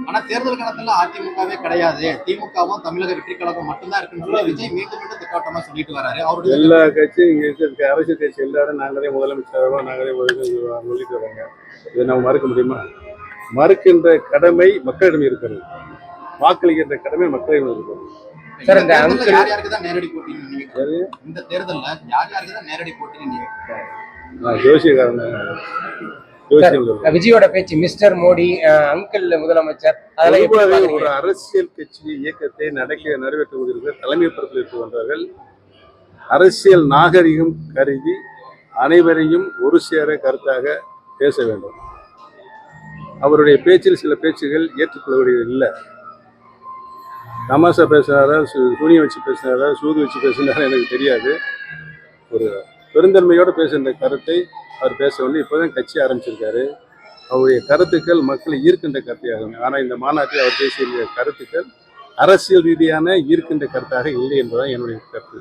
ஆனா தேர்தல் காலத்துல அதிமுகவே கிடையாது, திமுகவும் தமிழக வெற்றி கழகம் மட்டும்தான் இருக்குன்னு சொல்லி விஜய் மீண்டும் மீண்டும் திட்டவட்டமா சொல்லிட்டு வராரு. அவருடைய எல்லா கட்சியும் இங்க இருக்க அரசியல் கட்சி எல்லாரும் நாங்களே முதலமைச்சராக நாங்களே சொல்லிட்டு வராங்க. இதை நம்ம மறுக்க முடியுமா? மறுக்கின்ற கடமை மக்களிடம் இருக்கிறது, வாக்களிக்கின்ற கடமை மக்களிடம் இருக்கிறது. யார் யாருக்கு தான் நேரடி போட்டின்னு நினைக்கிறீங்க? இந்த தேர்தல்ல யார் யாருக்கு தான் நேரடி போட்டின்னு நினைக்கிறீங்க? ஜோசியக்காரன் விஜயோட பேச்சு மிஸ்டர் மோடி அங்கிள் முதலமைச்சர் அதெல்லாம் ஒரு அரசியல் கட்சி இயக்கத்தை நிறைவேற்ற கொண்டிருக்கிற தலைமை பொறுப்பில் இருந்து வந்தவர்கள் அரசியல் நாகரிகம் கருதி அனைவரையும் ஒரு சேர கருத்தாக பேச வேண்டும். அவருடைய பேச்சில் சில பேச்சுகள் ஏற்றுக்கொள்ளக்கூடிய இல்லை. தமாசா பேசுனாரா, துணியை வச்சு பேசினாரா, சூது வச்சு பேசினாரா எனக்கு தெரியாது. ஒரு பெருந்தன்மையோடு பேசுகின்ற கருத்தை அவர் பேச வந்து இப்போதான் கட்சி ஆரம்பிச்சிருக்காரு. அவருடைய கருத்துக்கள் மக்களை ஈர்க்கின்ற கருத்தையாகும். ஆனால் இந்த மாநாட்டில் அவர் பேசிய கருத்துக்கள் அரசியல் ரீதியான ஈர்க்கின்ற கருத்தாக இல்லை என்பதுதான் என்னுடைய கருத்து.